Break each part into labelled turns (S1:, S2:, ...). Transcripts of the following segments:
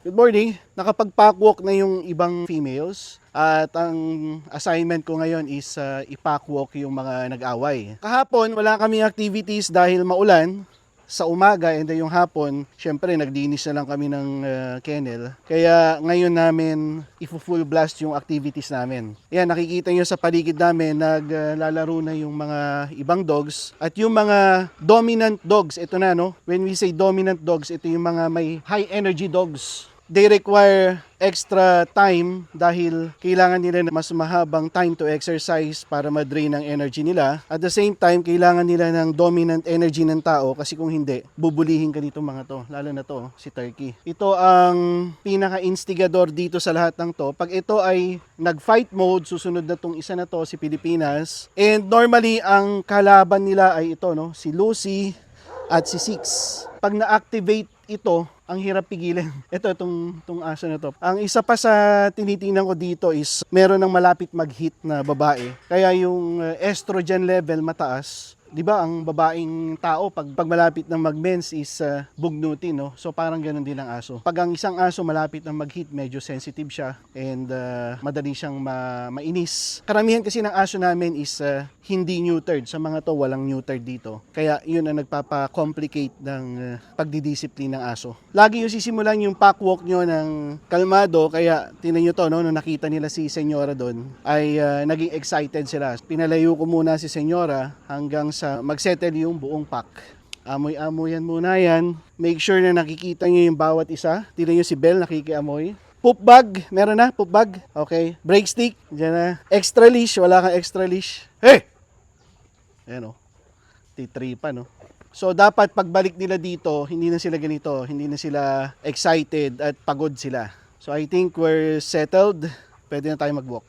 S1: Good morning. Nakapag-packwalk na yung ibang females at ang assignment ko ngayon is i-packwalk yung mga nag-away. Kahapon wala kaming activities dahil maulan. Sa umaga and yung hapon, syempre nagdinis na lang kami ng kennel. Kaya ngayon namin i-full blast yung activities namin. Yan, nakikita nyo sa paligid namin, naglalaro na yung mga ibang dogs. At yung mga dominant dogs, ito na no, when we say dominant dogs, ito yung mga may high energy dogs. They require extra time dahil kailangan nila mas mahabang time to exercise para ma-drain ang energy nila. At the same time, kailangan nila ng dominant energy ng tao kasi kung hindi, bubulihin ka nitong mga to. Lalo na to, si Turkey. Ito ang pinaka-instigador dito sa lahat ng to. Pag ito ay nag-fight mode, susunod na tong isa na to, si Pilipinas. And normally, ang kalaban nila ay ito, no? Si Lucy at si Six. Pag na-activate ito, ang hirap pigilin. Itong aso na to. Ang isa pa sa tinitingnan ko dito is meron ng malapit mag-hit na babae. Kaya yung estrogen level mataas. 'Di ba ang babaeng tao pag malapit ng mag-mens is bugnutin, no? So parang ganoon din ang aso. Pag ang isang aso malapit ng mag-hit, medyo sensitive siya and madali siyang mainis. Karamihan kasi ng aso namin is hindi neutered. Sa mga to walang neutered dito. Kaya 'yun ang nagpapa-complicate ng pagdidisiplina ng aso. Lagi yung sisimulan yung packwalk nyo ng kalmado, kaya tinan nyo to, no? Nung nakita nila si Senyora doon, ay naging excited sila. Pinalayo ko muna si Senyora hanggang sa magsettle yung buong pack. Amoy-amoyan muna yan. Make sure na nakikita nyo yung bawat isa. Tinan nyo si Belle nakikiamoy. Poop bag, meron na, poop bag. Okay, brake stick, dyan na. Extra leash, wala kang extra leash. Hey! Ayan o, titripan o. So dapat pagbalik nila dito, hindi na sila ganito, hindi na sila excited at pagod sila. So I think we're settled. Pwede na tayo mag-walk.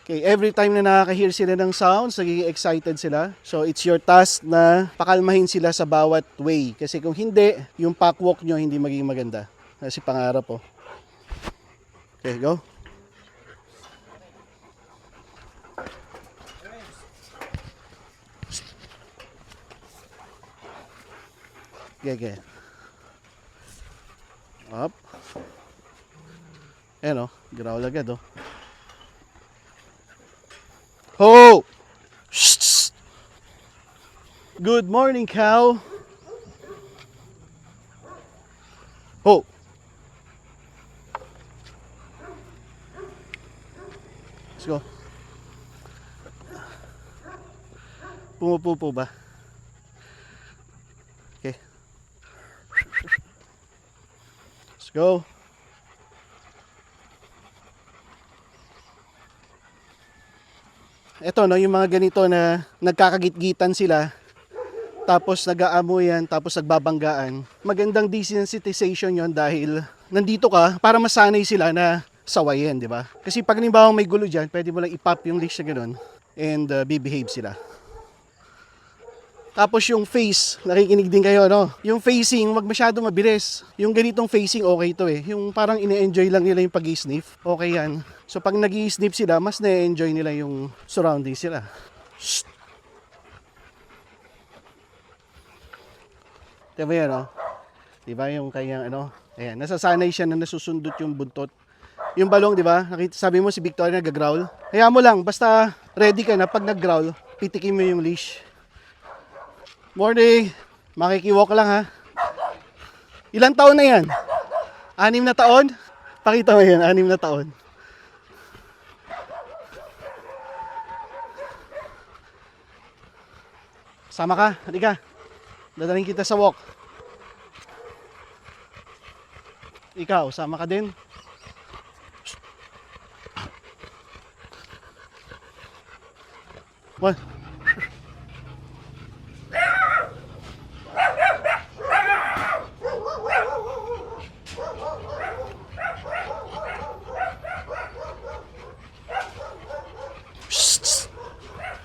S1: Okay, every time na nakaka-hear sila ng sounds, nagiging excited sila. So it's your task na pakalmahin sila sa bawat way. Kasi kung hindi, yung packwalk nyo hindi magiging maganda. Kasi pangarap po. Okay, go. Okay. Up. Ayan o, growl agad o. Ho! Shh! Good morning, cow. Ho! Let's go. Pumupupo ba? Okay. Let's go. Ito no, yung mga ganito na nagkakagitgitan sila, tapos nag-aamuyan, tapos nagbabanggaan. Magandang desensitization yon dahil nandito ka para masanay sila na sawayin, di ba? Kasi pag halimbawa may gulo dyan, pwede mo lang i-pop yung leash na ganun and bibehave sila. Tapos yung face, nakikinig din kayo, no? Yung facing, wag masyado mabilis. Yung ganitong facing, okay to eh. Yung parang ine-enjoy lang nila yung pag-i-sniff, okay yan. So pag nag-i-sniff sila, mas na-enjoy nila yung surroundings sila. Shh! Diba yan, no? Diba yung kanyang, ano? Ayan, nasasanay siya na nasusundot yung buntot. Yung balong, diba? Sabi mo si Victoria nag-growl. Hayaan mo lang, basta ready ka na. Pag nag-growl, pitikin mo yung leash. Morning! Makikiwalk lang ha. Ilang taon na yan? 6 na taon? Pakita mo yan, 6 na taon. Sama ka, halika. Dadaling kita sa walk. Ikaw, sama ka din? What?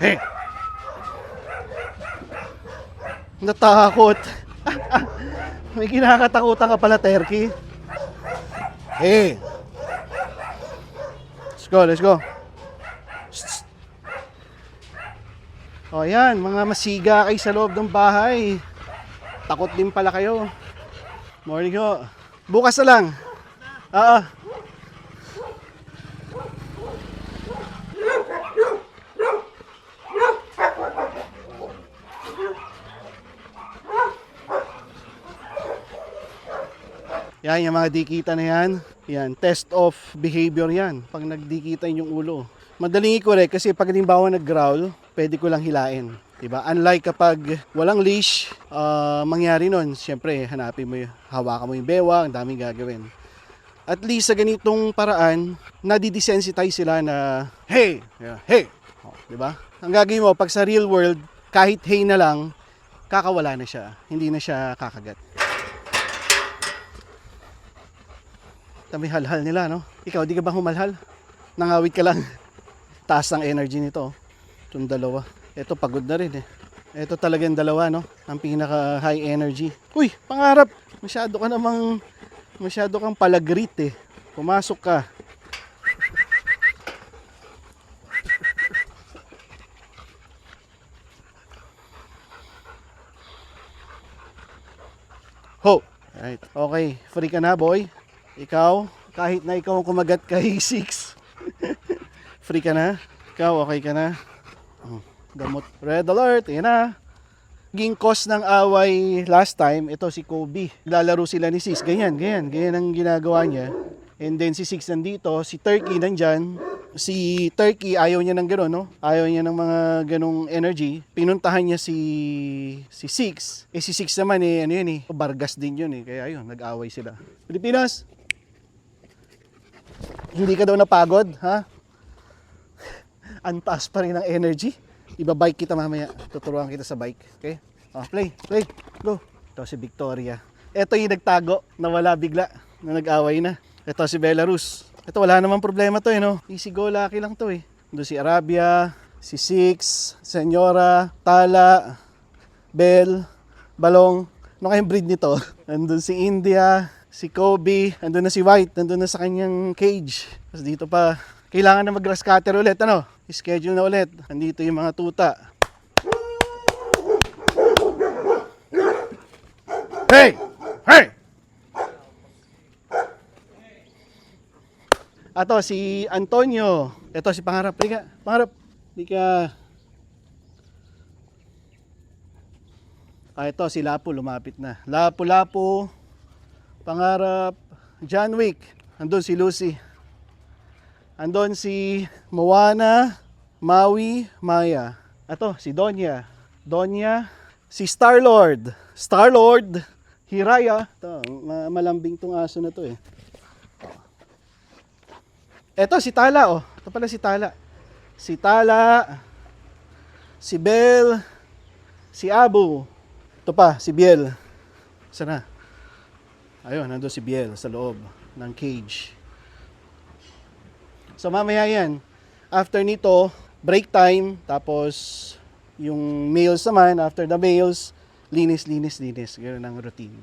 S1: Hey! Natakot. May kinakatakutan ka pala, Turkey. Hey! Let's go, let's go. O yan, mga masiga kayo sa loob ng bahay. Takot din pala kayo. Morning ho. Bukas na lang. Oo. Yan, yung mga dikita na yan. Yan, test of behavior yan. Pag nagdikitan yung ulo. Madaling i-correct kasi pag halimbawa nag-growl, pwede ko lang hilain. Diba? Unlike kapag walang leash, mangyari nun, syempre, hanapin mo yung, hawakan mo yung bewang, ang daming gagawin. At least sa ganitong paraan, nadidesensitize sila na, hey! Hey! Oh, diba? Ang gagawin mo, pag sa real world, kahit hey na lang, kakawala na siya. Hindi na siya kakagat. Tabi halhal nila, no? Ikaw, di ka ba humalhal? Nangawit ka lang. Taas ang energy nito. Itong dalawa. Ito, pagod na rin eh. Ito talagang dalawa, no? Ang pinaka high energy. Uy, pangarap! Masyado kang palagrit eh. Pumasok ka. Ho! Alright. Okay, free ka na, boy. Ikaw, kahit na ikaw kumagat kay 6. Free ka na. Ikaw, okay ka na. Gamot. Red alert. Ayan na. Naging cause ng away last time, ito si Kobe. Lalaro sila ni 6. Ganyan ang ginagawa niya. And then si 6 nandito, si Turkey nandyan. Si Turkey ayaw niya ng gano'n, no? Ayaw niya ng mga ganong energy. Pinuntahan niya si 6. Si 6 naman ano yun Bargas din yun Kaya yun, nag-away sila. Pilipinas! Hindi ka daw napagod, ha? Antaas pa rin ang energy. Iba-bike kita mamaya. Tuturuan kita sa bike. Okay? Play. Go. Ito si Victoria. Ito yung nagtago. Nawala bigla. Na nag-away na. Ito si Belarus. Ito wala namang problema to no? Easy go lucky lang to Doon si Arabia, si Six, Senyora, Tala, Bell, Balong. Ano kayong breed nito? Nandun si India, si Kobe, nandun na si White, nandun na sa kanyang cage. Tapos dito pa, kailangan na mag-grass cutter ulit, schedule na ulit. Nandito yung mga tuta. Hey! Hey! Ato si Antonio. Ito si Pangarap. Lika. Pangarap. Lika. Ito si Lapu lumapit na. Lapu. Pangarap. John Wick. Andun si Lucy. Andun si Moana, Maui, Maya. Ito si Donya. Si Star-Lord. Hiraya. Ito, malambing tong aso na to Ito si Tala Ito pala si Tala. Si Tala, si Bell, si Abu. Ito pa, si Biel. Sana. Ayun, nandun si Biel sa loob ng cage. So mamaya yan. After nito, break time. Tapos yung meals naman, after the meals, linis. Ganun ang routine.